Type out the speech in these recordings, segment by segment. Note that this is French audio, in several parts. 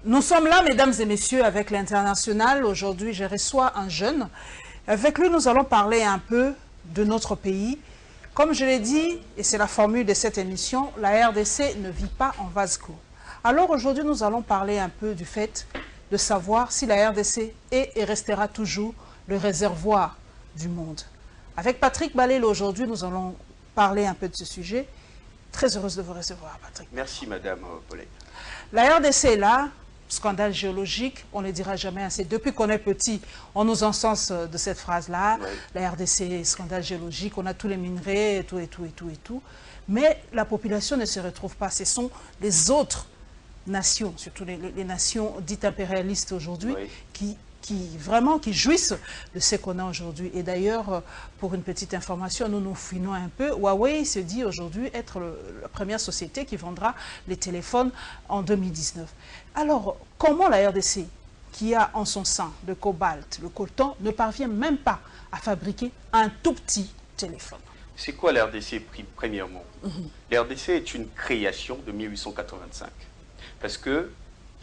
Nous sommes là, mesdames et messieurs, avec l'International. Aujourd'hui, je reçois un jeune. Avec lui, nous allons parler un peu de notre pays. Comme je l'ai dit, et c'est la formule de cette émission, la RDC ne vit pas en vase clos. Alors aujourd'hui, nous allons parler un peu du fait de savoir si la RDC est et restera toujours le réservoir du monde. Avec Patrick Balelo, aujourd'hui, nous allons parler un peu de ce sujet. Très heureuse de vous recevoir, Patrick. Merci, Madame Paulette. La RDC est là. Scandale géologique, on ne le dira jamais assez. Depuis qu'on est petit, on nous encense de cette phrase-là. Oui. La RDC, scandale géologique, on a tous les minerais, et tout, et tout, et tout, et tout. Mais la population ne se retrouve pas. Ce sont les autres nations, surtout les nations dites impérialistes aujourd'hui, oui, qui jouissent de ce qu'on a aujourd'hui. Et d'ailleurs, pour une petite information, nous nous finons un peu. Huawei se dit aujourd'hui être la première société qui vendra les téléphones en 2019. Alors, comment la RDC, qui a en son sein le cobalt, le coltan, ne parvient même pas à fabriquer un tout petit téléphone? C'est quoi la RDC, premièrement? La RDC est une création de 1885. Parce que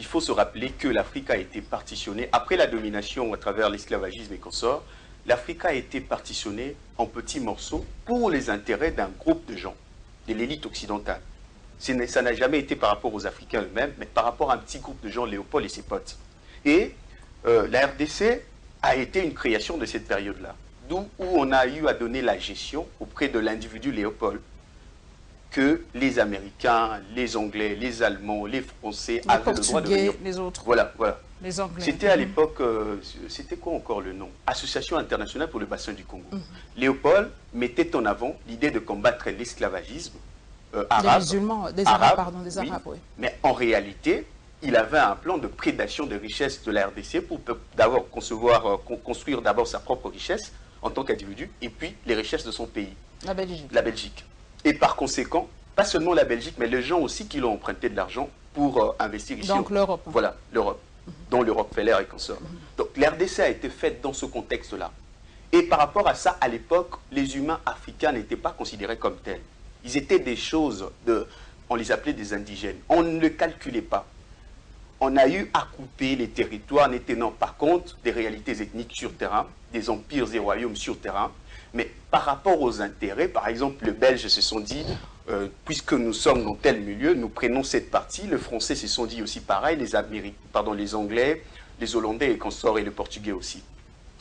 il faut se rappeler que l'Afrique a été partitionnée, après la domination à travers l'esclavagisme et consorts, l'Afrique a été partitionnée en petits morceaux pour les intérêts d'un groupe de gens, de l'élite occidentale. Ça n'a jamais été par rapport aux Africains eux-mêmes, mais par rapport à un petit groupe de gens, Léopold et ses potes. Et la RDC a été une création de cette période-là, d'où on a eu à donner la gestion auprès de l'individu Léopold, que les Américains, les Anglais, les Allemands, les Français avaient le droit de venir. Les autres. Voilà, voilà. Les Anglais. C'était à l'époque, c'était quoi encore le nom? Association internationale pour le bassin du Congo. Léopold mettait en avant l'idée de combattre l'esclavagisme arabe. Des musulmans, des Arabes, pardon, des Arabes, oui. Mais en réalité, il avait un plan de prédation des richesses de la RDC pour d'abord construire d'abord sa propre richesse en tant qu'individu et puis les richesses de son pays. La Belgique. La Belgique. Et par conséquent, pas seulement la Belgique, mais les gens aussi qui l'ont emprunté de l'argent pour investir ici. Donc l'Europe. Voilà, l'Europe, dont le Rockefeller et consorts. Donc l'RDC a été faite dans ce contexte-là. Et par rapport à ça, à l'époque, les humains africains n'étaient pas considérés comme tels. Ils étaient des choses, on les appelait des indigènes. On ne le calculait pas. On a eu à couper les territoires, ne tenant pas compte des réalités ethniques sur terrain, des empires et royaumes sur terrain. Mais par rapport aux intérêts, par exemple, les Belges se sont dit, puisque nous sommes dans tel milieu, nous prenons cette partie. Les Français se sont dit aussi pareil, les Anglais, les Hollandais et consorts et les Portugais aussi.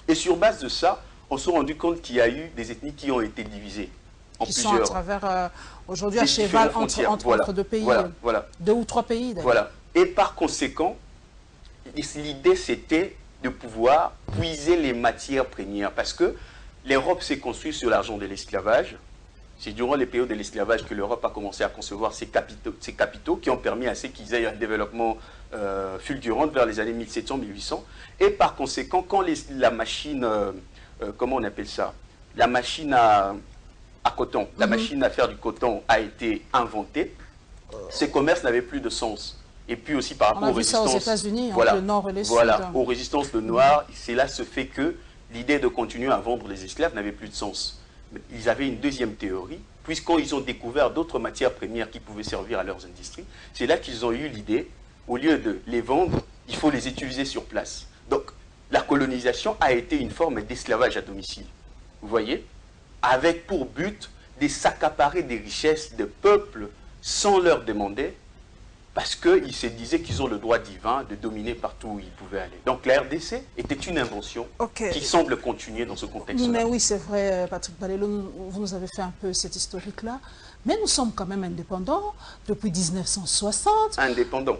Et sur base de ça, on s'est rendu compte qu'il y a eu des ethnies qui ont été divisées en qui plusieurs. Sont à travers, aujourd'hui, à cheval entre deux pays, deux ou trois pays d'ailleurs. Voilà. Et par conséquent, l'idée c'était de pouvoir puiser les matières premières parce que l'Europe s'est construite sur l'argent de l'esclavage. C'est durant les périodes de l'esclavage que l'Europe a commencé à concevoir ses capitaux qui ont permis à ce qu'ils aient un développement fulgurant vers les années 1700-1800. Et par conséquent, quand la machine, comment on appelle ça? La machine à coton, la machine à faire du coton a été inventée, ce commerce n'avait plus de sens. Et puis aussi par rapport aux résistances. On a vu ça aux États-Unis, entre le Nord et le Sud. Voilà, aux résistances de Noirs, cela se fait que l'idée de continuer à vendre les esclaves n'avait plus de sens. Ils avaient une deuxième théorie, puisqu'ils ont découvert d'autres matières premières qui pouvaient servir à leurs industries. C'est là qu'ils ont eu l'idée, au lieu de les vendre, il faut les utiliser sur place. Donc, la colonisation a été une forme d'esclavage à domicile. Vous voyez? Avec pour but de s'accaparer des richesses des peuples sans leur demander, parce qu'ils se disaient qu'ils ont le droit divin de dominer partout où ils pouvaient aller. Donc la RDC était une invention qui semble continuer dans ce contexte-là. Mais oui, c'est vrai, Patrick Balelo, vous nous avez fait un peu cette historique-là. Mais nous sommes quand même indépendants depuis 1960. Indépendants.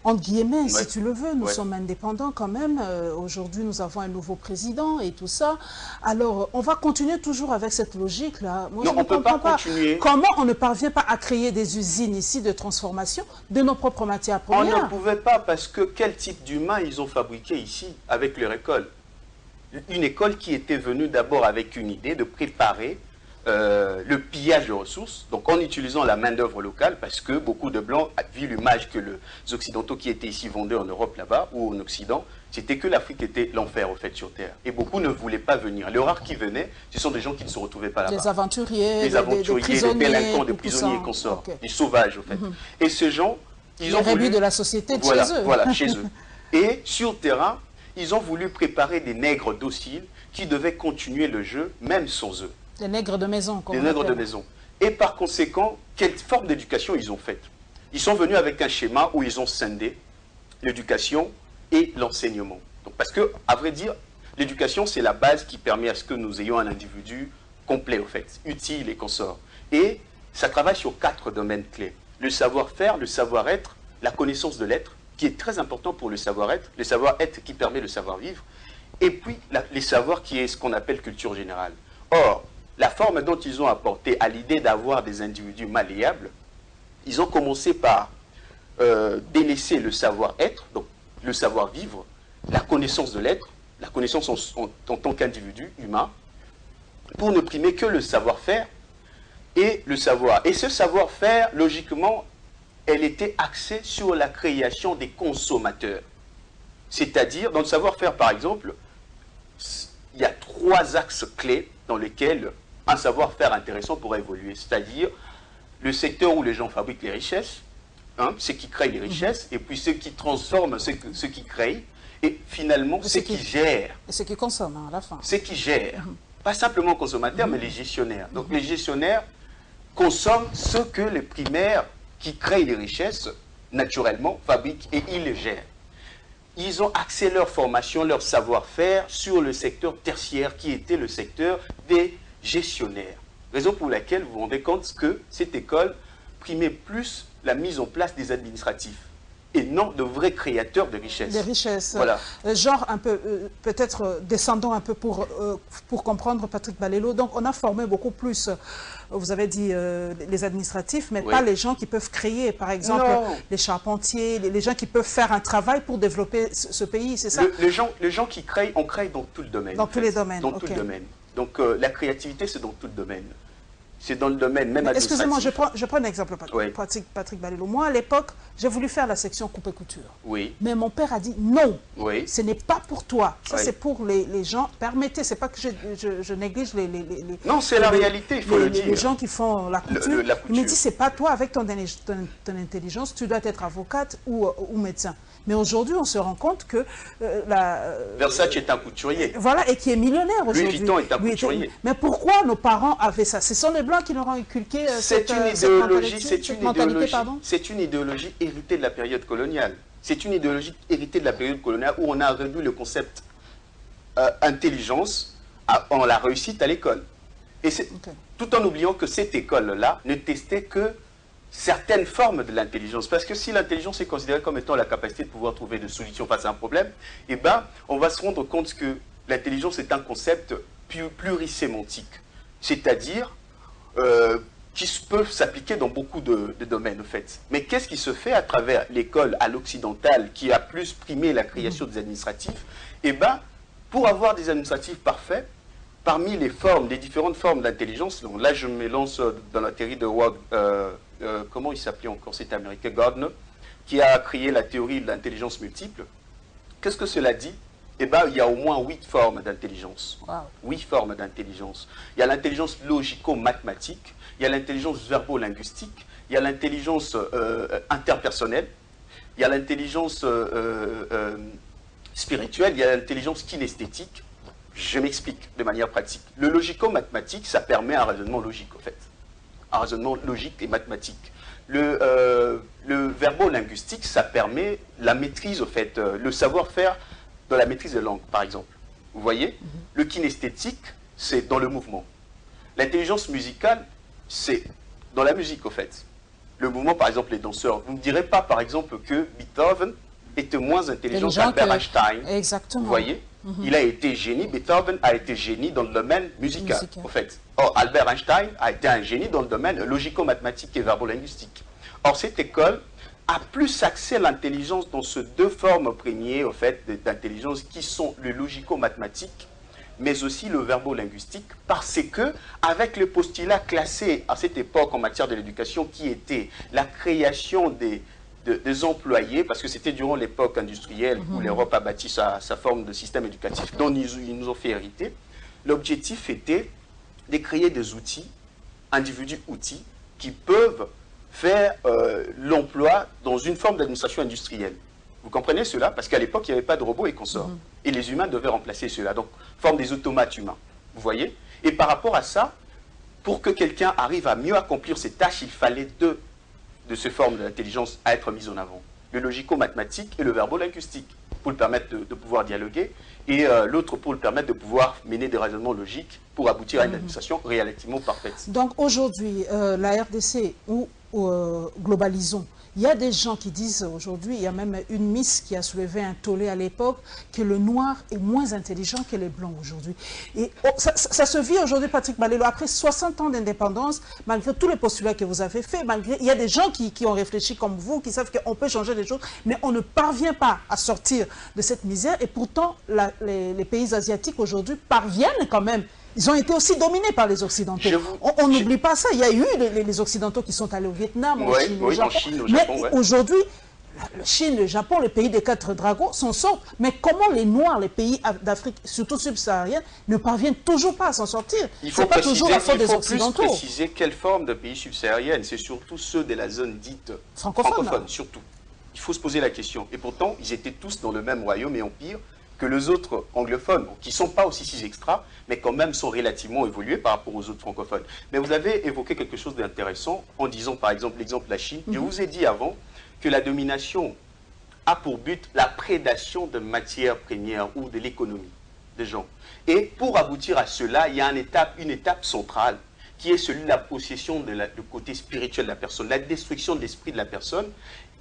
Entre guillemets, si tu le veux, nous sommes indépendants quand même. Aujourd'hui, nous avons un nouveau président et tout ça. Alors, on va continuer toujours avec cette logique-là. Non, on ne peut pas continuer. Comment on ne parvient pas à créer des usines ici de transformation de nos propres matières premières? On ne pouvait pas parce que quel type d'humain ils ont fabriqué ici avec leur école? Une école qui était venue d'abord avec une idée de préparer le pillage de ressources, donc en utilisant la main-d'œuvre locale, parce que beaucoup de Blancs, vu l'image que les Occidentaux qui étaient ici vendaient en Europe là-bas, ou en Occident, c'était que l'Afrique était l'enfer, au fait, sur Terre. Et beaucoup ne voulaient pas venir. Les rares qui venaient, ce sont des gens qui ne se retrouvaient pas là-bas. Des aventuriers, des prisonniers, délinquants, des prisonniers et consorts, des sauvages, au fait. Et ces gens, Ils ont voulu de la société de chez eux. Voilà, chez eux. Et sur le terrain, ils ont voulu préparer des nègres dociles qui devaient continuer le jeu, même sans eux. Les nègres de maison, comme les nègres de maison. Et par conséquent, quelle forme d'éducation ils ont faite? Ils sont venus avec un schéma où ils ont scindé l'éducation et l'enseignement. Parce que, à vrai dire, l'éducation, c'est la base qui permet à ce que nous ayons un individu complet, en fait, utile et consort. Et ça travaille sur 4 domaines clés. Le savoir-faire, le savoir-être, la connaissance de l'être, qui est très important pour le savoir-être qui permet le savoir-vivre, et puis les savoirs qui est ce qu'on appelle culture générale. Or, la forme dont ils ont apporté à l'idée d'avoir des individus malléables, ils ont commencé par délaisser le savoir-être, donc le savoir-vivre, la connaissance de l'être, la connaissance en tant qu'individu humain, pour ne primer que le savoir-faire et le savoir. Et ce savoir-faire, logiquement, elle était axée sur la création des consommateurs. C'est-à-dire, dans le savoir-faire, par exemple, il y a 3 axes clés dans lesquels un savoir-faire intéressant pourrait évoluer. C'est-à-dire, le secteur où les gens fabriquent les richesses, ceux qui créent les richesses, et puis ceux qui transforment, ceux qui créent, et finalement, ceux qui gèrent. Et ceux qui consomment, à la fin. Ceux qui gèrent. Pas simplement consommateurs, mais les gestionnaires. Donc, les gestionnaires consomment ce que les primaires qui créent les richesses, naturellement, fabriquent et ils les gèrent. Ils ont axé leur formation, leur savoir-faire sur le secteur tertiaire qui était le secteur des gestionnaires. Raison pour laquelle vous vous rendez compte que cette école primait plus la mise en place des administratifs et non de vrais créateurs de richesses. Des richesses. Voilà. Genre un peu, peut-être descendons un peu pour comprendre Patrick Balelo. Donc on a formé beaucoup plus, vous avez dit les administratifs, mais pas les gens qui peuvent créer, par exemple, les charpentiers, les gens qui peuvent faire un travail pour développer ce pays, c'est ça? Les gens qui créent, on crée dans tout le domaine. Dans tous les domaines. Dans tout le domaine. Donc la créativité, c'est dans tout le domaine. C'est dans le domaine même administratif. Excusez-moi, je prends un exemple, Patrick Balelo. Moi, à l'époque, j'ai voulu faire la section coupe et couture. Oui. Mais mon père a dit non, ce n'est pas pour toi. Ça, Oui. c'est pour les gens. Permettez, c'est pas que je néglige les Non, c'est la réalité, il faut le dire. Les gens qui font la couture. La couture. Il me dit, c'est pas toi, avec ton intelligence, tu dois être avocate ou médecin. Mais aujourd'hui, on se rend compte que Versace est un couturier. Voilà, et qui est millionnaire aujourd'hui. Louis Vuitton est un couturier. Mais pourquoi nos parents avaient ça? Ce sont les Blancs qui leur ont inculqué cette idéologie héritée de la période coloniale. C'est une idéologie héritée de la période coloniale où on a réduit le concept intelligence en la réussite à l'école. Et tout en oubliant que cette école-là ne testait que certaines formes de l'intelligence. Parce que si l'intelligence est considérée comme étant la capacité de pouvoir trouver des solutions face à un problème, eh ben, on va se rendre compte que l'intelligence est un concept plurisémantique. C'est-à-dire qui peut s'appliquer dans beaucoup de domaines, en fait. Mais qu'est-ce qui se fait à travers l'école à l'occidentale qui a plus primé la création des administratifs? Eh bien, pour avoir des administratifs parfaits, parmi les différentes formes d'intelligence, là je me lance dans la théorie de comment il s'appelait encore cet américain, Gardner, qui a créé la théorie de l'intelligence multiple. Qu'est-ce que cela dit? Eh bien, il y a au moins 8 formes d'intelligence. Wow. 8 formes d'intelligence. Il y a l'intelligence logico-mathématique, il y a l'intelligence verbo-linguistique, il y a l'intelligence interpersonnelle, il y a l'intelligence spirituelle, il y a l'intelligence kinesthétique. Je m'explique de manière pratique. Le logico-mathématique, ça permet un raisonnement logique, en fait. Un raisonnement logique et mathématique. Le verbo-linguistique, ça permet la maîtrise, en fait, le savoir-faire de la maîtrise de langue, par exemple. Vous voyez? Le kinesthétique, c'est dans le mouvement. L'intelligence musicale, c'est dans la musique, au fait. Le mouvement, par exemple, les danseurs. Vous ne me direz pas, par exemple, que Beethoven était moins intelligent qu'Albert Einstein. Exactement. Vous voyez? Il a été génie, Beethoven a été génie dans le domaine musical, en fait. Or, Albert Einstein a été un génie dans le domaine logico-mathématique et verbo-linguistique. Or, cette école a plus axé l'intelligence dans ces 2 formes premières, en fait, d'intelligence qui sont le logico-mathématique, mais aussi le verbo-linguistique, parce que, avec le postulat classé à cette époque en matière de l'éducation, qui était la création des employés, parce que c'était durant l'époque industrielle où l'Europe a bâti sa forme de système éducatif dont ils nous ont fait hériter, l'objectif était de créer des outils, individus-outils, qui peuvent faire l'emploi dans une forme d'administration industrielle. Vous comprenez cela? Parce qu'à l'époque, il n'y avait pas de robots et consorts. Et les humains devaient remplacer cela. Donc, forme des automates humains. Vous voyez? Et par rapport à ça, pour que quelqu'un arrive à mieux accomplir ses tâches, il fallait deux de ces formes de l'intelligence à être mises en avant. Le logico-mathématique et le verbo-linguistique, pour le permettre de pouvoir dialoguer, et l'autre pour le permettre de pouvoir mener des raisonnements logiques pour aboutir à une administration relativement parfaite. Donc aujourd'hui, la RDC ou globalisons, il y a des gens qui disent aujourd'hui, il y a même une Miss qui a soulevé un tollé à l'époque, que le noir est moins intelligent que les blancs aujourd'hui. Et ça se vit aujourd'hui, Patrick Balelo, après 60 ans d'indépendance, malgré tous les postulats que vous avez faits, malgré, il y a des gens qui ont réfléchi comme vous, qui savent qu'on peut changer les choses, mais on ne parvient pas à sortir de cette misère, et pourtant les pays asiatiques aujourd'hui parviennent quand même. Ils ont été aussi dominés par les Occidentaux. On n'oublie pas ça. Il y a eu les Occidentaux qui sont allés au Vietnam, en Chine, au Japon. Mais aujourd'hui, la Chine, le Japon, le pays des 4 dragons s'en sortent. Mais comment les Noirs, les pays d'Afrique, surtout subsaharienne, ne parviennent toujours pas à s'en sortir? Il faut pas toujours la faute des Occidentaux. Il faut préciser quelle forme de pays subsaharienne. C'est surtout ceux de la zone dite francophone, surtout. Il faut se poser la question. Et pourtant, ils étaient tous dans le même royaume et empire que les autres anglophones, qui ne sont pas aussi si extra, mais quand même sont relativement évolués par rapport aux autres francophones. Mais vous avez évoqué quelque chose d'intéressant en disant, par exemple, l'exemple de la Chine. Je vous ai dit avant que la domination a pour but la prédation de matières premières ou de l'économie des gens. Et pour aboutir à cela, il y a une étape centrale qui est celui de la possession du côté spirituel de la personne, la destruction de l'esprit de la personne,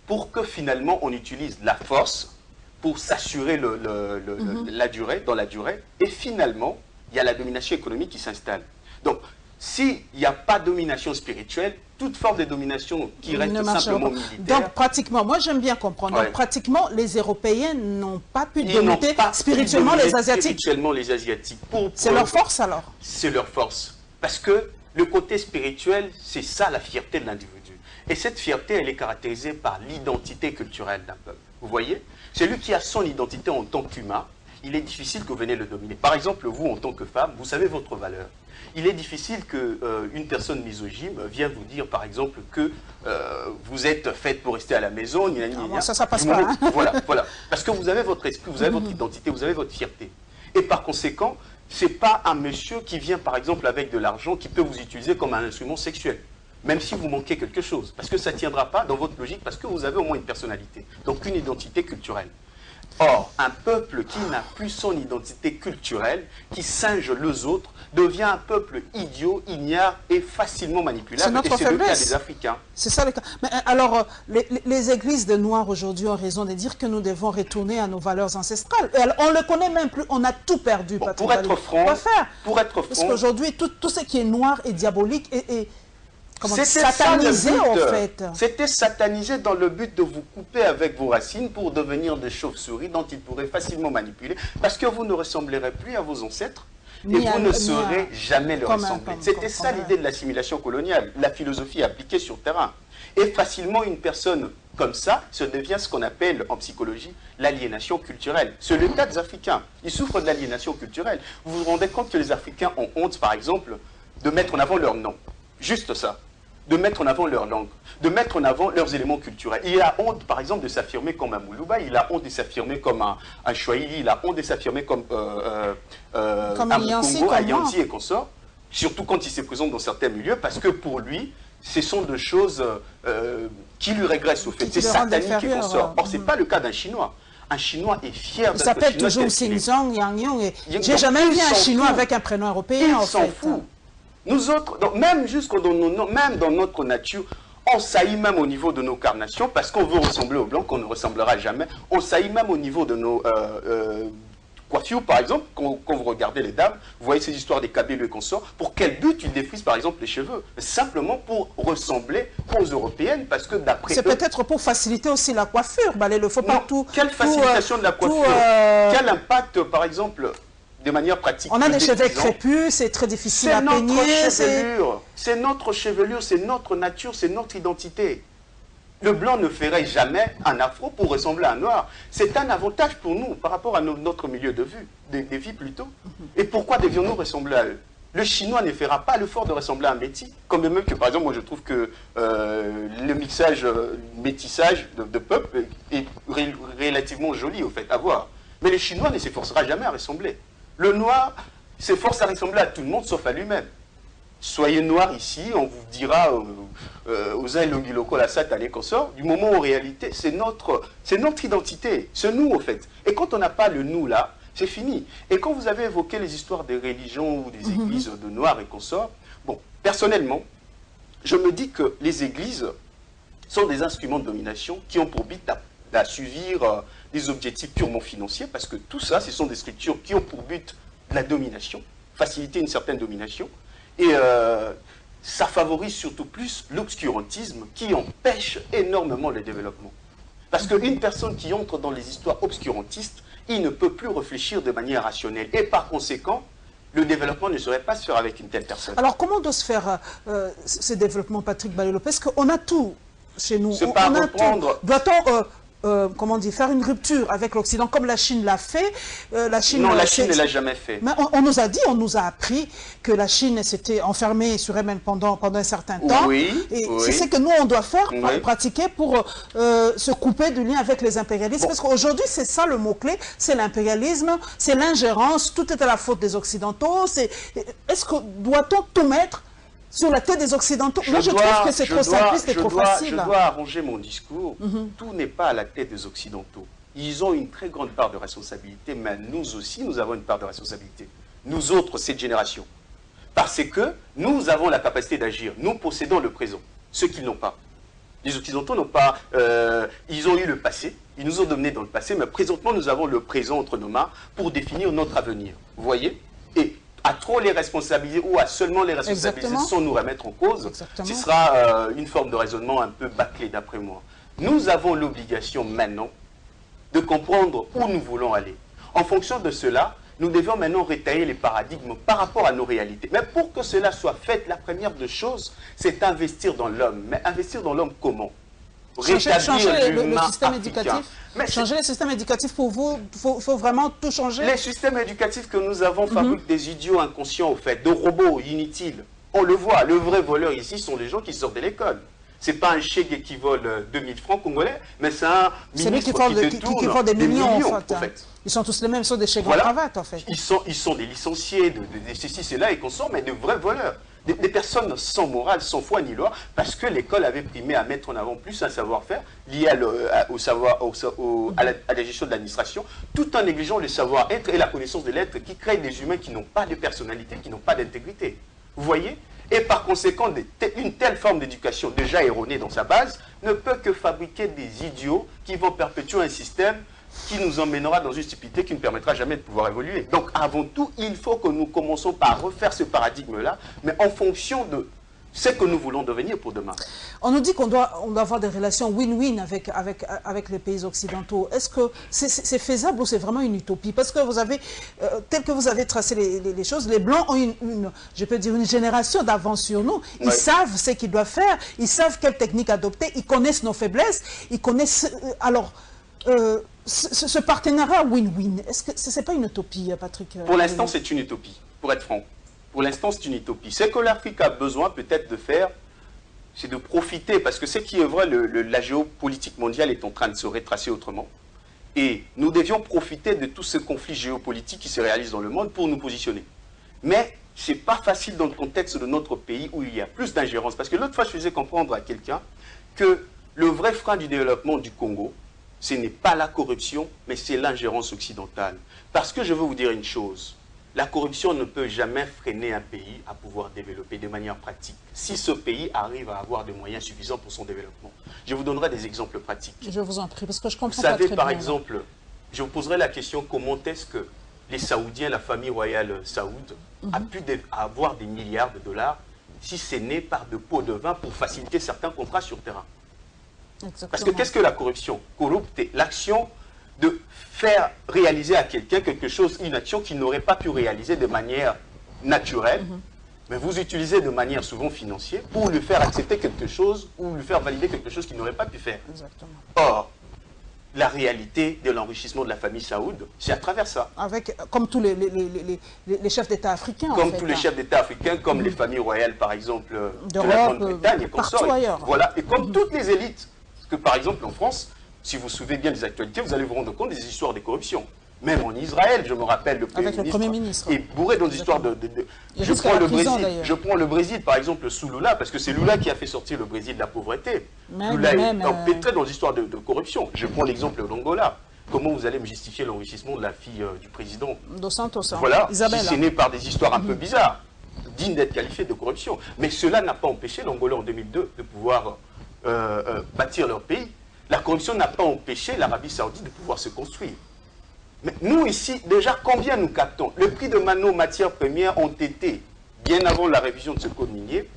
pour que finalement on utilise la force pour s'assurer la durée, dans la durée. Et finalement, il y a la domination économique qui s'installe. Donc, s'il n'y a pas de domination spirituelle, toute forme de domination qui reste simplement militaire... Donc, pratiquement, moi j'aime bien comprendre, donc, pratiquement, les Européens n'ont pas pu dominer spirituellement les Asiatiques. Spirituellement les Asiatiques. C'est leur force alors? C'est leur force. Parce que le côté spirituel, c'est ça la fierté de l'individu. Et cette fierté, elle est caractérisée par l'identité culturelle d'un peuple. Vous voyez? Celui qui a son identité en tant qu'humain, il est difficile que vous veniez le dominer. Par exemple, vous, en tant que femme, vous savez votre valeur. Il est difficile qu'une personne misogyne vienne vous dire, par exemple, que vous êtes faite pour rester à la maison. Ça passe pas. Hein. Voilà. Parce que vous avez votre esprit, vous avez votre identité, vous avez votre fierté. Et par conséquent, ce n'est pas un monsieur qui vient, par exemple, avec de l'argent qui peut vous utiliser comme un instrument sexuel. Même si vous manquez quelque chose. Parce que ça ne tiendra pas dans votre logique, parce que vous avez au moins une personnalité. Donc une identité culturelle. Or, un peuple qui n'a plus son identité culturelle, qui singe les autres, devient un peuple idiot, ignare et facilement manipulable. Et c'est le cas des Africains. C'est ça le cas. Mais alors, les églises de Noirs aujourd'hui ont raison de dire que nous devons retourner à nos valeurs ancestrales. On ne le connaît même plus, on a tout perdu. Bon, pour être franc, parce qu'aujourd'hui, tout ce qui est noir et diabolique est satanisé en fait. C'était satanisé dans le but de vous couper avec vos racines pour devenir des chauves-souris dont ils pourraient facilement manipuler, parce que vous ne ressemblerez plus à vos ancêtres et vous ne saurez jamais leur ressembler. C'était ça l'idée de l'assimilation coloniale, la philosophie appliquée sur le terrain. Et facilement une personne comme ça se devient ce qu'on appelle en psychologie l'aliénation culturelle. C'est le cas des Africains. Ils souffrent de l'aliénation culturelle. Vous vous rendez compte que les Africains ont honte, par exemple, de mettre en avant leur nom. Juste ça. De mettre en avant leur langue, de mettre en avant leurs éléments culturels. Il a honte, par exemple, de s'affirmer comme un Moulouba, il a honte de s'affirmer comme un Chouaïli, il a honte de s'affirmer comme un Congo, un Yanti et consort, surtout quand il se présente dans certains milieux, parce que pour lui, ce sont des choses qui lui régressent au fait. C'est satanique et consort. Or, ce n'est pas le cas d'un Chinois. Un Chinois est fier d'être Chinois. Il s'appelle toujours Xinjiang, Yang Yong. J'ai jamais vu un Chinois avec un prénom européen, en fait. Il s'en fout. Nous autres, donc même dans notre nature, on saillit même au niveau de nos carnations parce qu'on veut ressembler aux Blancs, qu'on ne ressemblera jamais. On saillit même au niveau de nos coiffures, par exemple, quand vous regardez les dames, vous voyez ces histoires des Kabyles et consorts. Pour quel but ils défrisent, par exemple, les cheveux? Simplement pour ressembler aux Européennes, parce que d'après c'est peut-être pour faciliter aussi la coiffure. Il ne faut pas tout... Quelle facilitation de la coiffure? Quel impact, par exemple... de manière pratique. On a des cheveux crépus, c'est très difficile à peigner. C'est notre chevelure, c'est notre nature, c'est notre identité. Le blanc ne ferait jamais un afro pour ressembler à un noir. C'est un avantage pour nous par rapport à notre milieu de vie plutôt. Et pourquoi devions-nous ressembler à eux? Le Chinois ne fera pas l'effort de ressembler à un métis. Comme même que, par exemple, moi je trouve que le mixage, métissage de peuple est relativement joli, au fait, à voir. Mais le Chinois ne s'efforcera jamais à ressembler. Le noir s'efforce à ressembler à tout le monde, sauf à lui-même. Soyez noir ici, on vous dira aux Longiloko, la Satané qu'on sort, du moment où en réalité, c'est notre identité, c'est nous, au fait. Et quand on n'a pas le nous là, c'est fini. Et quand vous avez évoqué les histoires des religions ou des églises de noirs et consorts, bon, personnellement, je me dis que les églises sont des instruments de domination qui ont pour but d'assouvir des objectifs purement financiers, parce que tout ça, ce sont des structures qui ont pour but la domination, faciliter une certaine domination, et ça favorise surtout plus l'obscurantisme qui empêche énormément le développement. Parce qu'une personne qui entre dans les histoires obscurantistes, il ne peut plus réfléchir de manière rationnelle. Et par conséquent, le développement ne saurait pas se faire avec une telle personne. Alors, comment doit se faire ce développement, Patrick Bayolo? Parce qu'on a tout chez nous. C'est pas reprendre. Doit-on, comment dire, faire une rupture avec l'Occident, comme la Chine l'a fait? La Chine, non, la Chine ne l'a jamais fait. Mais on nous a dit, on nous a appris que la Chine s'était enfermée sur elle-même pendant un certain temps. Oui, et oui. c'est ce que nous, on doit faire, Oui. pratiquer pour se couper du lien avec les impérialistes. Bon. Parce qu'aujourd'hui, c'est ça le mot-clé, c'est l'impérialisme, c'est l'ingérence, tout est à la faute des Occidentaux. Est-ce que doit-on tout mettre sur la tête des Occidentaux? Moi, je trouve que c'est trop simpliste et trop facile. Je dois arranger mon discours. Tout n'est pas à la tête des Occidentaux. Ils ont une très grande part de responsabilité, mais nous aussi, nous avons une part de responsabilité. Nous autres, cette génération. Parce que nous avons la capacité d'agir. Nous possédons le présent, ceux qui n'ont pas. Les Occidentaux n'ont pas... ils ont eu le passé, ils nous ont dominés dans le passé, mais présentement, nous avons le présent entre nos mains pour définir notre avenir. Vous voyez? Et à trop les responsabiliser ou à seulement les responsabiliser sans nous remettre en cause, ce sera une forme de raisonnement un peu bâclé d'après moi. Nous avons l'obligation maintenant de comprendre où nous voulons aller. En fonction de cela, nous devons maintenant rétailler les paradigmes par rapport à nos réalités. Mais pour que cela soit fait, la première des choses, c'est investir dans l'homme. Mais investir dans l'homme comment? Changer le système éducatif. Changer le système éducatif pour vous, il faut vraiment tout changer. Les systèmes éducatifs que nous avons fabriquent des idiots inconscients, au fait, de robots inutiles. On le voit, le vrai voleur ici sont les gens qui sortent de l'école. C'est pas un chèque qui vole 2000 francs congolais, mais c'est un ministre qui vole des millions en fait. Ils sont tous les mêmes, ils sont des chèques en cravate en fait. Ils sont des licenciés, de ceci, cela et consorts, mais de vrais voleurs. Des personnes sans morale, sans foi ni loi, parce que l'école avait primé à mettre en avant plus un savoir-faire lié à la gestion de l'administration, tout en négligeant le savoir-être et la connaissance de l'être qui créent des humains qui n'ont pas de personnalité, qui n'ont pas d'intégrité. Vous voyez? Et par conséquent, une telle forme d'éducation, déjà erronée dans sa base, ne peut que fabriquer des idiots qui vont perpétuer un système qui nous emmènera dans une stupidité qui ne permettra jamais de pouvoir évoluer. Donc avant tout, il faut que nous commençons par refaire ce paradigme-là, mais en fonction de ce que nous voulons devenir pour demain. On nous dit qu'on doit avoir des relations win-win avec les pays occidentaux. Est-ce que c'est faisable ou c'est vraiment une utopie? Parce que vous avez, tel que vous avez tracé les choses, les Blancs ont je peux dire, une génération d'avance sur nous. Ils savent ce qu'ils doivent faire, ils savent quelle technique adopter, ils connaissent nos faiblesses, ils connaissent... Alors, ce partenariat win-win, est-ce que ce n'est pas une utopie, Patrick? Pour l'instant, c'est une utopie, pour être franc. Pour l'instant, c'est une utopie. Ce que l'Afrique a besoin peut-être de faire, c'est de profiter, parce que ce qui est vrai, la géopolitique mondiale est en train de se retracer autrement. Et nous devions profiter de tous ces conflits géopolitiques qui se réalisent dans le monde pour nous positionner. Mais ce n'est pas facile dans le contexte de notre pays où il y a plus d'ingérence. Parce que l'autre fois, je faisais comprendre à quelqu'un que le vrai frein du développement du Congo, ce n'est pas la corruption, mais c'est l'ingérence occidentale. Parce que je veux vous dire une chose. La corruption ne peut jamais freiner un pays à pouvoir développer de manière pratique. Si ce pays arrive à avoir des moyens suffisants pour son développement. Je vous donnerai des exemples pratiques. Je vous en prie, parce que je comprends pas très bien. Vous savez, par exemple, je vous poserai la question, comment est-ce que les Saoudiens, la famille royale saoud, a pu avoir des milliards de dollars si c'est né par de pots de vin pour faciliter certains contrats sur terrain? Exactement. Parce que qu'est-ce que la corruption? Corrupter l'action de faire réaliser à quelqu'un quelque chose, une action qu'il n'aurait pas pu réaliser de manière naturelle, mais vous utilisez de manière souvent financière pour lui faire accepter quelque chose ou lui faire valider quelque chose qu'il n'aurait pas pu faire. Exactement. Or, la réalité de l'enrichissement de la famille Saoud, c'est à travers ça. Avec, comme tous les chefs d'État africains. Comme tous les chefs d'État africains, comme les familles royales, par exemple, de la Grande-Bretagne et partout ailleurs. Voilà, et comme toutes les élites. Parce que, par exemple, en France, si vous vous souvenez bien des actualités, vous allez vous rendre compte des histoires de corruption. Même en Israël, je me rappelle, le Premier ministre est bourré dans des histoires de... Je prends le Brésil, par exemple, sous Lula, parce que c'est Lula qui a fait sortir le Brésil de la pauvreté. Lula est empêtré dans des histoires de corruption. Je prends l'exemple de l'Angola. Comment vous allez me justifier l'enrichissement de la fille du président Dos Santos, voilà, Isabelle, si c'est né par des histoires un peu bizarres, dignes d'être qualifiées de corruption. Mais cela n'a pas empêché l'Angola en 2002 de pouvoir bâtir leur pays. La corruption n'a pas empêché l'Arabie Saoudite de pouvoir se construire. Mais nous ici, déjà, combien nous captons? Le prix de nos matières premières ont été, bien avant la révision de ce code minier,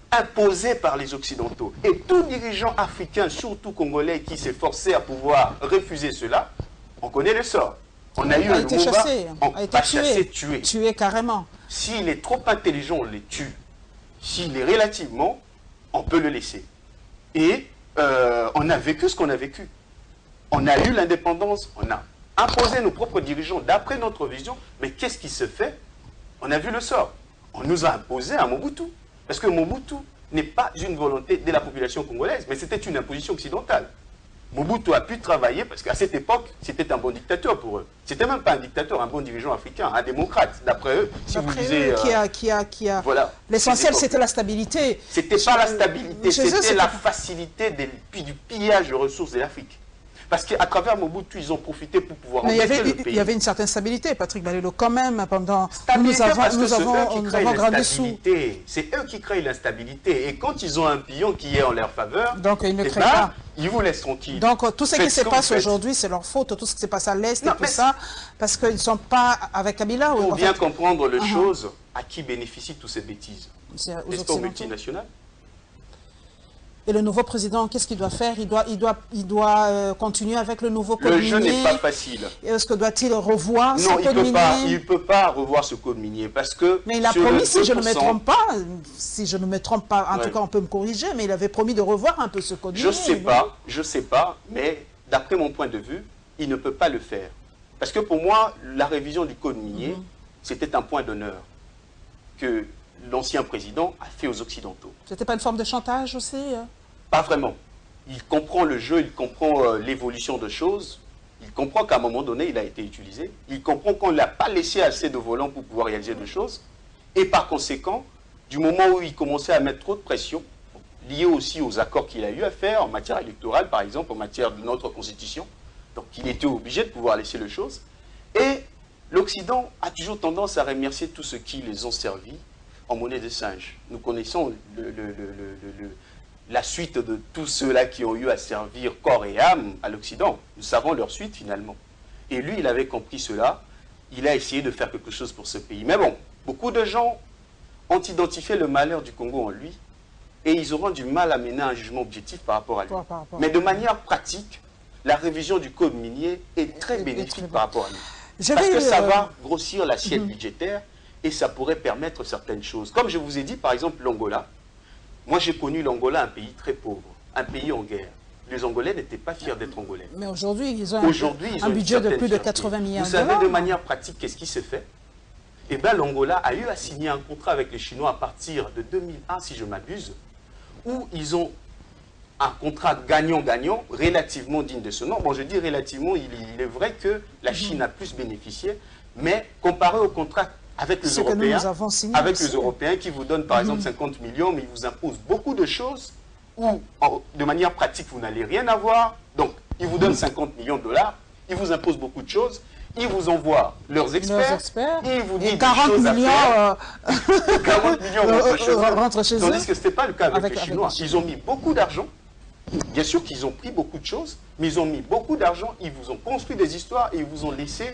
imposés par les Occidentaux. Et tout dirigeant africain, surtout congolais, qui s'est forcé à pouvoir refuser cela, on connaît le sort. On a eu un Lumumba, on a chassé, tué. Tué carrément. S'il est trop intelligent, on le tue. S'il est relativement, on peut le laisser. Et on a vécu ce qu'on a vécu. On a eu l'indépendance, on a imposer nos propres dirigeants d'après notre vision, mais qu'est-ce qui se fait? On a vu le sort. On nous a imposé un Mobutu. Parce que Mobutu n'est pas une volonté de la population congolaise, mais c'était une imposition occidentale. Mobutu a pu travailler, parce qu'à cette époque, c'était un bon dictateur pour eux. C'était même pas un dictateur, un bon dirigeant africain, un démocrate, d'après eux. Si vous disiez, voilà. L'essentiel, c'était la stabilité. C'était pas la stabilité, c'était la facilité du pillage de ressources de l'Afrique. Parce qu'à travers Mobutu, ils ont profité pour pouvoir embêter le pays. Il y avait une certaine stabilité, Patrick Balelo, quand même, pendant... Nous avons grandi sous. C'est eux qui créent l'instabilité. Et quand ils ont un pion qui est en leur faveur, donc ils ne créent pas. Ils vous laissent tranquille. Donc tout ce qui se passe aujourd'hui, c'est leur faute. Tout ce qui se passe à l'Est et tout ça, parce qu'ils ne sont pas avec Kabila. Il faut bien comprendre les choses. À qui bénéficient toutes ces bêtises? Est-ce aux multinationales? Et le nouveau président, qu'est-ce qu'il doit faire? Il doit continuer avec le nouveau code minier. Le jeu n'est pas facile. Est-ce que doit-il revoir ce code minier? Non, il ne peut pas revoir ce code minier parce que... Mais il a promis, si je ne me trompe pas, en tout cas on peut me corriger, mais il avait promis de revoir un peu ce code minier. Je sais pas, mais d'après mon point de vue, il ne peut pas le faire. Parce que pour moi, la révision du code minier, c'était un point d'honneur que l'ancien président a fait aux Occidentaux. C'était pas une forme de chantage aussi? Pas vraiment. Il comprend le jeu, il comprend l'évolution de choses, il comprend qu'à un moment donné, il a été utilisé, il comprend qu'on ne l'a pas laissé assez de volants pour pouvoir réaliser des choses, et par conséquent, du moment où il commençait à mettre trop de pression, lié aussi aux accords qu'il a eu à faire en matière électorale, par exemple, en matière de notre constitution, donc il était obligé de pouvoir laisser les choses, et l'Occident a toujours tendance à remercier tous ceux qui les ont servis en monnaie de singe. Nous connaissons la suite de tous ceux-là qui ont eu à servir corps et âme à l'Occident. Nous savons leur suite finalement. Et lui, il avait compris cela. Il a essayé de faire quelque chose pour ce pays. Mais bon, beaucoup de gens ont identifié le malheur du Congo en lui et ils auront du mal à mener un jugement objectif par rapport à lui. Mais de manière pratique, la révision du code minier est très bénéfique par rapport à lui. Parce que ça va grossir l'assiette budgétaire et ça pourrait permettre certaines choses. Comme je vous ai dit, par exemple, l'Angola. Moi, j'ai connu l'Angola, un pays très pauvre, un pays en guerre. Les Angolais n'étaient pas fiers d'être Angolais. Mais aujourd'hui, ils ont un budget de plus de 80 milliards de dollars. Vous savez, de manière pratique, qu'est-ce qui s'est fait? Eh bien, l'Angola a eu à signer un contrat avec les Chinois à partir de 2001, si je m'abuse, où ils ont un contrat gagnant-gagnant, relativement digne de ce nom. Bon, je dis relativement, il est vrai que la Chine a plus bénéficié, mais comparé au contrat avec les Européens, qui vous donnent par exemple 50 millions, mais ils vous imposent beaucoup de choses où, de manière pratique, vous n'allez rien avoir. Donc, ils vous donnent 50 millions de dollars, ils vous imposent beaucoup de choses, ils vous envoient leurs experts, ils vous disent 40 millions, 40 millions rentrent chez eux. Tandis que ce n'était pas le cas avec les Chinois. Ils ont mis beaucoup d'argent. Bien sûr qu'ils ont pris beaucoup de choses, mais ils ont mis beaucoup d'argent, ils vous ont construit des histoires et ils vous ont laissé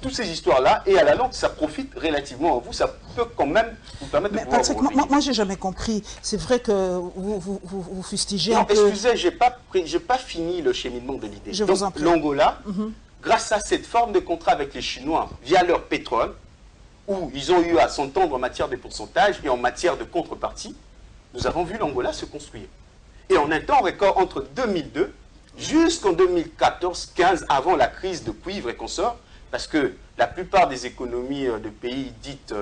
toutes ces histoires-là, et à la longue, ça profite relativement à vous, ça peut quand même vous permettre de pouvoir Patrick, moi j'ai jamais compris. C'est vrai que vous fustigez un peu... Excusez, j'ai pas fini le cheminement de l'idée. Donc l'Angola, grâce à cette forme de contrat avec les Chinois, via leur pétrole, où ils ont eu à s'entendre en matière de pourcentage et en matière de contrepartie, nous avons vu l'Angola se construire. Et en un temps record, entre 2002 jusqu'en 2014-15, avant la crise de cuivre et consorts, parce que la plupart des économies de pays dites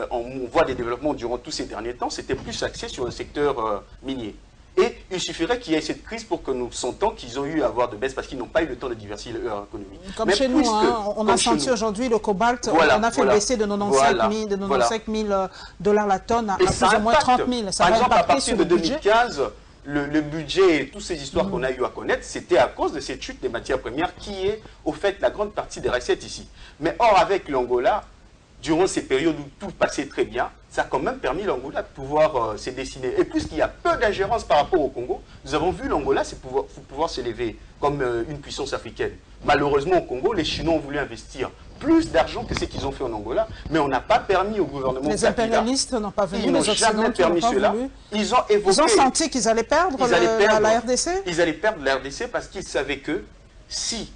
en voie de développement durant tous ces derniers temps, c'était plus axé sur le secteur minier. Et il suffirait qu'il y ait cette crise pour que nous sentons qu'ils ont eu à avoir de baisse parce qu'ils n'ont pas eu le temps de diversifier leur économie. Comme chez nous, on a senti aujourd'hui le cobalt, voilà, on a fait baisser de 95 000 dollars la tonne à plus ou moins 30 000. Ça par exemple, à partir de 2015, le budget et toutes ces histoires qu'on a eu à connaître, c'était à cause de cette chute des matières premières qui est, au fait, la grande partie des recettes ici. Mais or, avec l'Angola, durant ces périodes où tout passait très bien, ça a quand même permis l'Angola de pouvoir se dessiner. Et puisqu'il y a peu d'ingérence par rapport au Congo, nous avons vu l'Angola pouvoir s'élever comme une puissance africaine. Malheureusement, au Congo, les Chinois ont voulu investir plus d'argent que ce qu'ils ont fait en Angola, mais on n'a pas permis au gouvernement Les impérialistes n'ont pas voulu, ils n'ont jamais permis cela. Ils ont senti qu'ils allaient perdre la RDC. Ils allaient perdre la RDC parce qu'ils savaient que si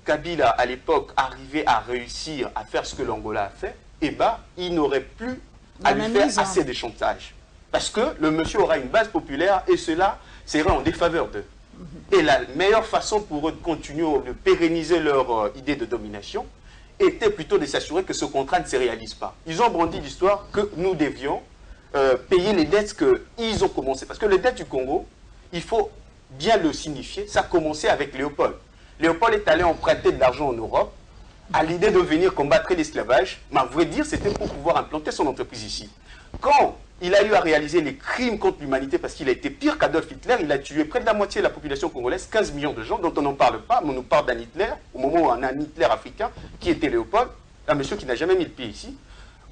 Kabila, à l'époque, arrivait à réussir à faire ce que l'Angola a fait, eh ben, il n'aurait plus à lui faire assez de chantage. Parce que le monsieur aura une base populaire et cela serait en défaveur d'eux. Et la meilleure façon pour eux de continuer, de pérenniser leur idée de domination, était plutôt de s'assurer que ce contrat ne se réalise pas. Ils ont brandi l'histoire que nous devions payer les dettes qu'ils ont commencé. Parce que les dettes du Congo, il faut bien le signifier, ça a commencé avec Léopold. Léopold est allé emprunter de l'argent en Europe à l'idée de venir combattre l'esclavage, mais à vrai dire, c'était pour pouvoir implanter son entreprise ici. Quand il a eu à réaliser les crimes contre l'humanité, parce qu'il a été pire qu'Adolf Hitler, il a tué près de la moitié de la population congolaise, 15 millions de gens, dont on n'en parle pas, mais on nous parle d'un Hitler, au moment où on a un Hitler africain, qui était Léopold, un monsieur qui n'a jamais mis le pied ici.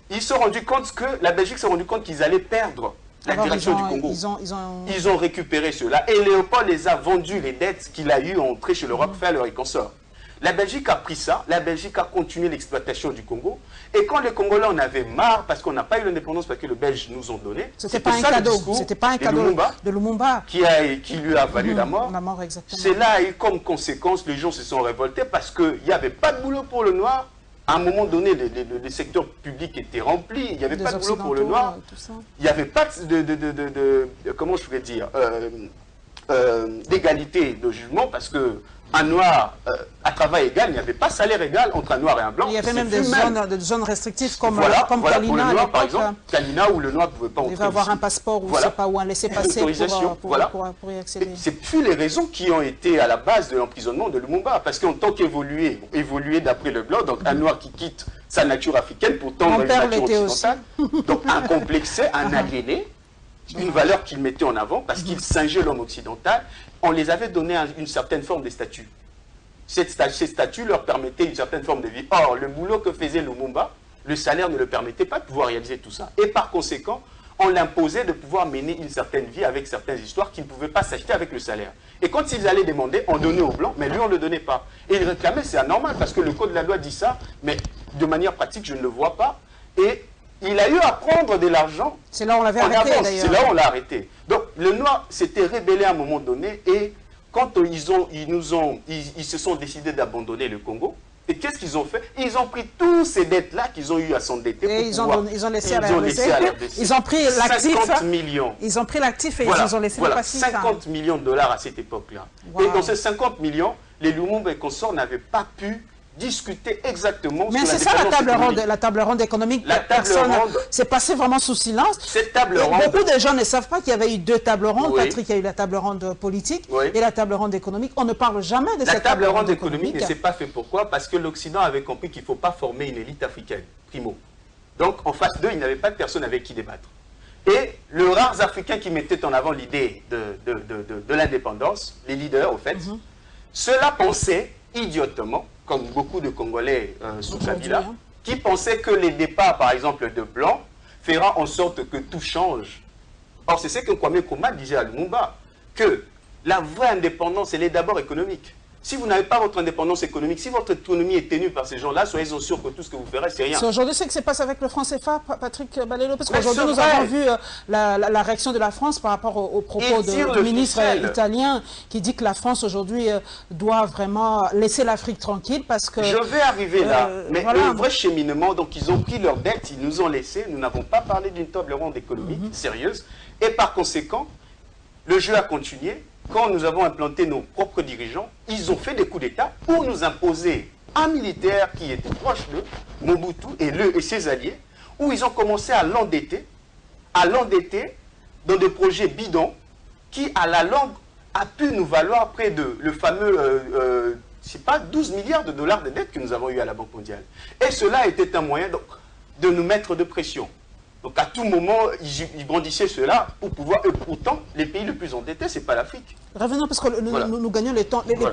Ils se sont rendus compte que la Belgique s'est rendu compte qu'ils allaient perdre la direction du Congo. Ils ont récupéré cela, et Léopold les a vendu les dettes qu'il a eues entrées chez le Rockefeller et consorts. La Belgique a pris ça, la Belgique a continué l'exploitation du Congo. Et quand les Congolais en avaient marre, parce qu'on n'a pas eu l'indépendance, parce que les Belges nous ont donné, c'était pas un cadeau, c'était pas un cadeau de Lumumba qui lui a valu la mort. Cela a eu comme conséquence, les gens se sont révoltés parce qu'il n'y avait pas de boulot pour le noir. À un moment donné, les secteurs publics étaient remplis, il n'y avait pas de boulot pour le noir. Il n'y avait pas comment je pourrais dire, d'égalité de jugement parce que un noir à travail égal, il n'y avait pas salaire égal entre un noir et un blanc. Il y avait même des zones restrictives comme Kalina à l'époque. Par exemple, Kalina où le noir ne pouvait pas entrer. Il devait avoir un passeport ou, ou un laissez-passer pour y accéder. C'est plus les raisons qui ont été à la base de l'emprisonnement de Lumumba. Parce qu'en tant qu'évoluer d'après le blanc, donc un noir qui quitte sa nature africaine pour tendre une nature occidentale, donc un complexé, un aliéné, une valeur qu'il mettait en avant parce qu'il singeait l'homme occidental, on les avait donné une certaine forme de statut. Ces statuts leur permettaient une certaine forme de vie. Or, le boulot que faisait Lumumba, le salaire ne le permettait pas de pouvoir réaliser tout ça. Et par conséquent, on l'imposait de pouvoir mener une certaine vie avec certaines histoires qui ne pouvaient pas s'acheter avec le salaire. Et quand ils allaient demander, on donnait aux Blancs, mais lui, on ne le donnait pas. Et il réclamait, c'est anormal, parce que le code de la loi dit ça, mais de manière pratique, je ne le vois pas. Et il a eu à prendre de l'argent. C'est là où on l'avait arrêté, d'ailleurs. C'est là où on l'a arrêté. Donc, le noir s'était rébellé à un moment donné, et quand ils se sont décidés d'abandonner le Congo, et qu'est-ce qu'ils ont fait? Ils ont pris tous ces dettes-là qu'ils ont eu à s'endetter. Et ils ont laissé à la RDC. Ils ont pris l'actif. 50 millions. Ils ont pris l'actif et ils ont laissé le passif. 50 millions de dollars à cette époque-là. Wow. Et dans ces 50 millions, les Lumumba et consorts n'avaient pas pu discuter exactement. Mais c'est ça la table ronde économique. La table ronde. C'est passé vraiment sous silence. Cette table ronde. Beaucoup de gens ne savent pas qu'il y avait eu deux tables rondes. Oui. Patrick, il y a eu la table ronde politique et la table ronde économique. On ne parle jamais de cette table ronde économique. Ne s'est pas fait pourquoi? Parce que l'Occident avait compris qu'il ne faut pas former une élite africaine, primo. Donc en face d'eux, il n'avait pas de personne avec qui débattre. Et les rares Africains qui mettaient en avant l'idée de l'indépendance, les leaders au fait, ceux-là pensaient idiotement, comme beaucoup de Congolais sous Kabila, qui pensaient que les départs, par exemple, de Blancs, fera en sorte que tout change. Or, c'est ce que Kwame Nkrumah disait à Lumumba, que la vraie indépendance, elle est d'abord économique. Si vous n'avez pas votre indépendance économique, si votre autonomie est tenue par ces gens-là, soyez-en sûrs que tout ce que vous ferez, c'est rien. C'est aujourd'hui ce qui se passe avec le franc CFA, Patrick Balelo, parce qu'aujourd'hui nous avons vu la réaction de la France par rapport aux propos du ministre italien qui dit que la France aujourd'hui doit vraiment laisser l'Afrique tranquille parce que... Je vais arriver là, mais voilà. Le vrai cheminement, donc ils ont pris leurs dettes, ils nous ont laissé, nous n'avons pas parlé d'une table ronde économique sérieuse, et par conséquent, le jeu a continué. quand nous avons implanté nos propres dirigeants, ils ont fait des coups d'État pour nous imposer un militaire qui était proche de Mobutu et ses alliés, où ils ont commencé à l'endetter dans des projets bidons qui, à la longue, a pu nous valoir près de le fameux, c'est pas 12 milliards de dollars de dettes que nous avons eu à la Banque mondiale. Et cela était un moyen donc, de nous mettre de pression. Donc à tout moment, ils brandissaient cela pour pouvoir... Et pourtant, les pays les plus endettés, ce n'est pas l'Afrique. Revenons, parce que voilà. nous gagnons le temps. Voilà.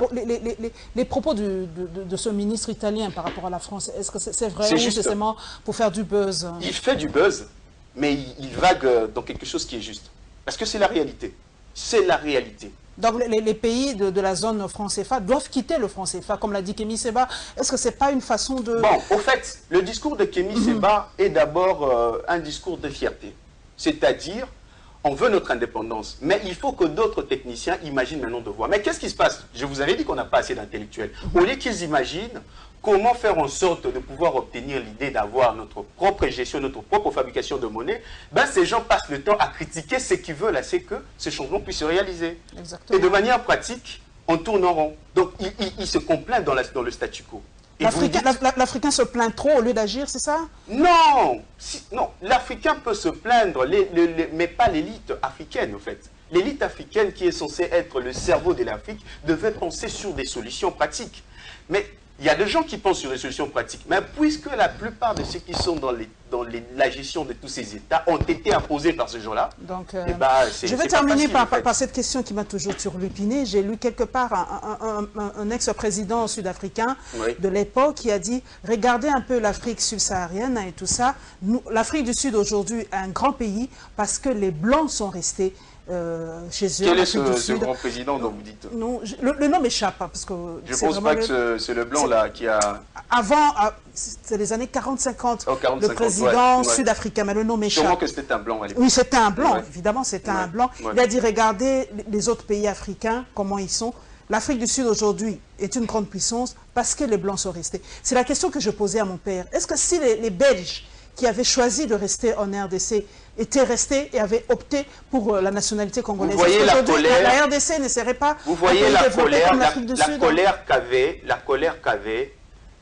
Les propos de ce ministre italien par rapport à la France, est-ce que c'est vrai ou juste. c'est seulement pour faire du buzz? Il fait du buzz, mais il vague dans quelque chose qui est juste. Parce que c'est la réalité. C'est la réalité. Donc les pays de la zone franc CFA doivent quitter le franc CFA, comme l'a dit Kémy Séba. Est-ce que ce n'est pas une façon de... Bon, au fait, le discours de Kémy Séba est d'abord un discours de fierté. C'est-à-dire, on veut notre indépendance, mais il faut que d'autres techniciens imaginent maintenant de voir. Mais qu'est-ce qui se passe? Je vous avais dit qu'on n'a pas assez d'intellectuels. Au lieu qu'ils imaginent comment faire en sorte de pouvoir obtenir l'idée d'avoir notre propre gestion, notre propre fabrication de monnaie, ben ces gens passent le temps à critiquer ce qu'ils veulent, c'est que ce changement puisse se réaliser. Exactement. Et de manière pratique, on tourne en rond. Donc, il se complaint dans le statu quo. L'Africain se plaint trop au lieu d'agir, c'est ça? Non, non, l'Africain peut se plaindre, mais pas l'élite africaine, en fait. L'élite africaine, qui est censée être le cerveau de l'Afrique, devait penser sur des solutions pratiques. Mais il y a des gens qui pensent sur des solutions pratiques. Mais puisque la plupart de ceux qui sont dans la gestion de tous ces États ont été imposés par ces gens-là, je vais terminer par cette question qui m'a toujours turlupiné. J'ai lu quelque part un ex-président sud-africain de l'époque qui a dit « Regardez un peu l'Afrique subsaharienne et tout ça. L'Afrique du Sud aujourd'hui est un grand pays parce que les Blancs sont restés chez eux. » Quel est ce grand président dont vous dites? Non, le nom m'échappe. Parce que je ne pense pas que c'est le Blanc là qui a... Avant, c'est les années 40-50, le président sud-africain, mais le nom m'échappe. Sûrement que c'était un Blanc à l'époque. Oui, c'était un Blanc, évidemment, c'était un Blanc. Il a dit, regardez les autres pays africains, comment ils sont. L'Afrique du Sud aujourd'hui est une grande puissance parce que les Blancs sont restés. C'est la question que je posais à mon père. Est-ce que si les Belges qui avaient choisi de rester en RDC étaient restés et avaient opté pour la nationalité congolaise? Vous voyez la colère, la RDC ne serait pas... Vous voyez la colère qu'avait...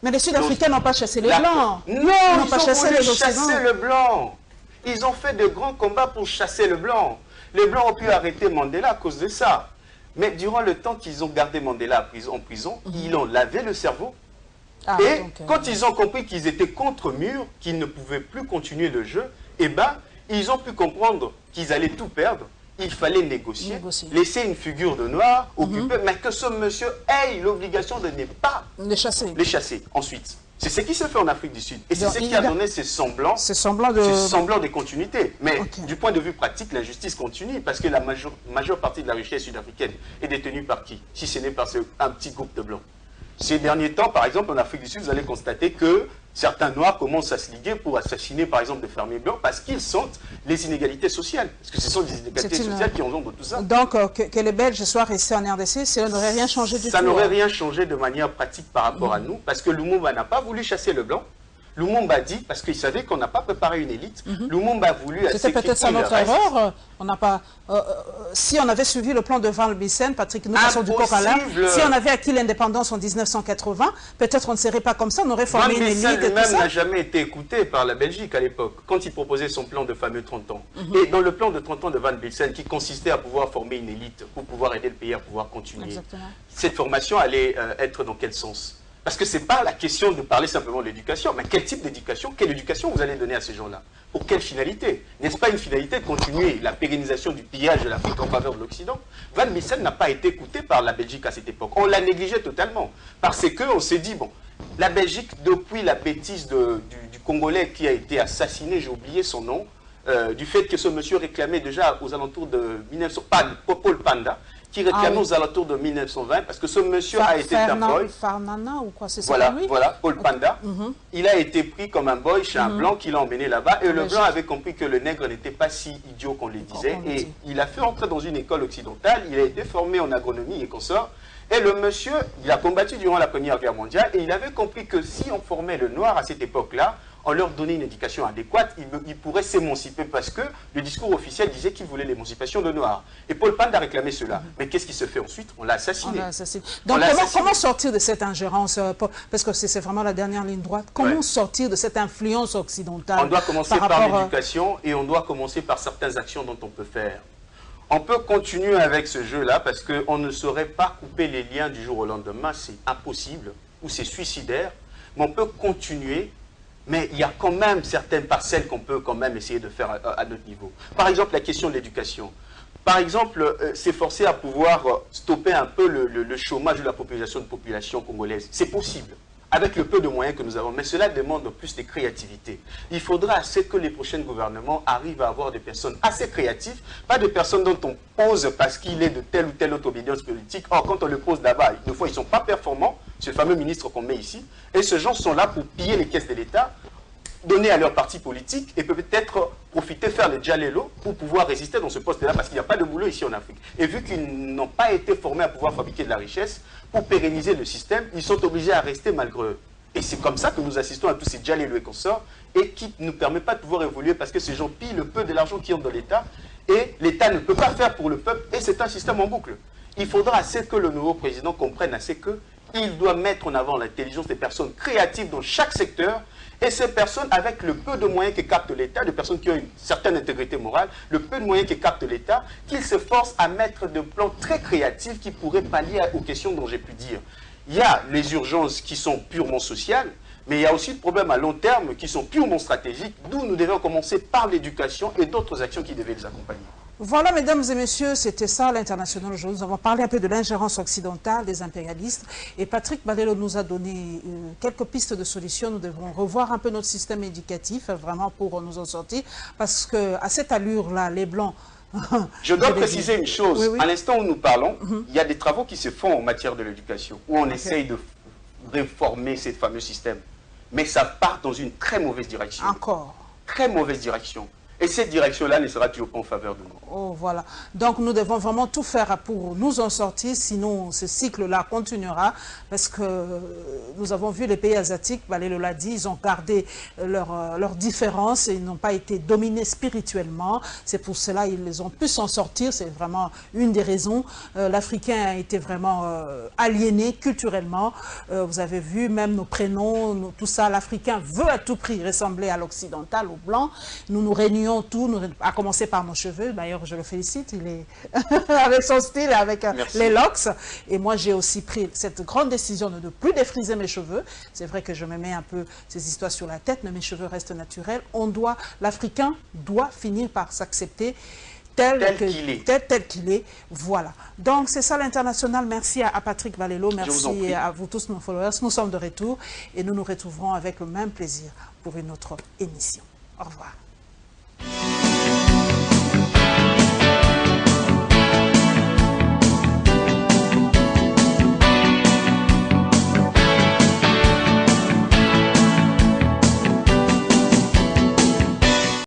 Mais les Sud-Africains n'ont pas chassé les Blancs. Non, ils ont voulu chasser le Blanc. Ils ont fait de grands combats pour chasser le Blanc. Les Blancs ont pu arrêter Mandela à cause de ça. Mais durant le temps qu'ils ont gardé Mandela en prison, ils ont lavé le cerveau. Quand ils ont compris qu'ils étaient contre mur, qu'ils ne pouvaient plus continuer le jeu, eh ben, ils ont pu comprendre qu'ils allaient tout perdre. Il fallait négocier, laisser une figure de noir occupée, mais que ce monsieur ait l'obligation de ne pas les chasser. Ensuite, c'est ce qui se fait en Afrique du Sud. Et c'est ce qui a donné ces semblants de continuité. Mais du point de vue pratique, la justice continue parce que la majeure partie de la richesse sud-africaine est détenue par qui? Si ce n'est par un petit groupe de Blancs. Ces derniers temps, par exemple, en Afrique du Sud, vous allez constater que certains Noirs commencent à se liguer pour assassiner, par exemple, des fermiers blancs parce qu'ils sentent les inégalités sociales. Parce que ce sont les inégalités sociales qui engendrent tout ça. Donc, que les Belges soient restés en RDC, ça n'aurait rien changé du tout. Ça n'aurait rien changé de manière pratique par rapport à nous, parce que Lumumba n'a pas voulu chasser le blanc. Lumumba dit, parce qu'il savait qu'on n'a pas préparé une élite, Lumumba a voulu... C'était peut-être ça notre erreur. On n'a pas... si on avait suivi le plan de Van Bissen, Patrick, nous passons du coq à l'âne, si on avait acquis l'indépendance en 1980, peut-être on ne serait pas comme ça, on aurait formé une élite. Van Bissen lui-même n'a jamais été écouté par la Belgique à l'époque, quand il proposait son plan de fameux 30 ans. Et dans le plan de 30 ans de Van Bissen, qui consistait à pouvoir former une élite pour pouvoir aider le pays à pouvoir continuer, cette formation allait être dans quel sens? Parce que ce n'est pas la question de parler simplement de l'éducation, mais quel type d'éducation, quelle éducation vous allez donner à ces gens-là? Pour quelle finalité? N'est-ce pas une finalité de continuer la pérennisation du pillage de l'Afrique en faveur de l'Occident? Van Bissen n'a pas été écouté par la Belgique à cette époque. On l'a négligé totalement. Parce qu'on s'est dit, bon, la Belgique, depuis la bêtise du Congolais qui a été assassiné, j'ai oublié son nom, du fait que ce monsieur réclamait déjà aux alentours de 1900, Paul Panda, qui réclamait aux alentours de 1920, parce que ce monsieur a été un boy. Farnana ou quoi, c'est ça? Voilà, Paul Panda. Il a été pris comme un boy chez un blanc qui l'a emmené là-bas. Et le blanc avait compris que le nègre n'était pas si idiot qu'on le disait. Et il a fait entrer dans une école occidentale. Il a été formé en agronomie et consorts. Et le monsieur, il a combattu durant la Première Guerre mondiale. Et il avait compris que si on formait le noir à cette époque-là, on leur donnait une éducation adéquate, ils pourraient s'émanciper parce que le discours officiel disait qu'il voulait l'émancipation de Noirs. Et Paul Panda réclamait cela. Mais qu'est-ce qui se fait ensuite? On l'a assassiné. Donc comment sortir de cette ingérence, parce que c'est vraiment la dernière ligne droite, comment sortir de cette influence occidentale? On doit commencer par l'éducation et on doit commencer par certaines actions dont on peut faire. On peut continuer avec ce jeu-là parce qu'on ne saurait pas couper les liens du jour au lendemain, c'est impossible ou c'est suicidaire, mais on peut continuer, mais il y a quand même certaines parcelles qu'on peut quand même essayer de faire à notre niveau. Par exemple, la question de l'éducation. Par exemple, s'efforcer à pouvoir stopper un peu le chômage de la population congolaise. C'est possible, avec le peu de moyens que nous avons, mais cela demande plus de créativité. Il faudra assez que les prochains gouvernements arrivent à avoir des personnes assez créatives, pas des personnes dont on pose parce qu'il est de telle ou telle autre obédience politique. Or, quand on le pose là-bas, des fois, ils ne sont pas performants, c'est le fameux ministre qu'on met ici, et ces gens sont là pour piller les caisses de l'État, donner à leur parti politique et peut-être profiter, faire le djalelo pour pouvoir résister dans ce poste-là parce qu'il n'y a pas de boulot ici en Afrique. Et vu qu'ils n'ont pas été formés à pouvoir fabriquer de la richesse, pour pérenniser le système, ils sont obligés à rester malgré eux. Et c'est comme ça que nous assistons à tous ces djalelo et consorts et qui ne nous permet pas de pouvoir évoluer parce que ces gens pillent le peu de l'argent qui ont dans l'État et l'État ne peut pas faire pour le peuple et c'est un système en boucle. Il faudra assez que le nouveau président comprenne assez qu'il doit mettre en avant l'intelligence des personnes créatives dans chaque secteur. Et ces personnes, avec le peu de moyens que capte l'État, des personnes qui ont une certaine intégrité morale, le peu de moyens que capte l'État, qu'ils s'efforcent à mettre des plans très créatifs qui pourraient pallier aux questions dont j'ai pu dire. Il y a les urgences qui sont purement sociales, mais il y a aussi des problèmes à long terme qui sont purement stratégiques, d'où nous devons commencer par l'éducation et d'autres actions qui devaient les accompagner. Voilà, mesdames et messieurs, c'était ça l'International aujourd'hui. Nous avons parlé un peu de l'ingérence occidentale, des impérialistes. Et Patrick Balelo nous a donné quelques pistes de solutions. Nous devrons revoir un peu notre système éducatif, vraiment pour nous en sortir. Parce qu'à cette allure-là, les Blancs... Je dois préciser une chose. Oui, oui. À l'instant où nous parlons, il y a des travaux qui se font en matière de l'éducation, où on essaye de réformer ce fameux système. Mais ça part dans une très mauvaise direction. Encore. Très mauvaise direction. Et cette direction-là ne sera toujours pas en faveur de nous. Oh, voilà. Donc, nous devons vraiment tout faire pour nous en sortir, sinon ce cycle-là continuera, parce que nous avons vu les pays asiatiques, Balelo l'a dit, ils ont gardé leurs différences et ils n'ont pas été dominés spirituellement. C'est pour cela qu'ils ont pu s'en sortir, c'est vraiment une des raisons. L'Africain a été vraiment aliéné culturellement. Vous avez vu, même nos prénoms, tout ça, l'Africain veut à tout prix ressembler à l'occidental, au blanc. Nous nous réunions tout, à commencer par mon cheveu. D'ailleurs, je le félicite, il est avec son style, avec les locks. Et moi, j'ai aussi pris cette grande décision de ne plus défriser mes cheveux. C'est vrai que je me mets un peu ces histoires sur la tête, mais mes cheveux restent naturels. L'Africain doit finir par s'accepter tel qu'il est. Voilà. Donc, c'est ça l'International. Merci à Patrick Balelo. Merci à vous tous, nos followers. Nous sommes de retour et nous nous retrouverons avec le même plaisir pour une autre émission. Au revoir.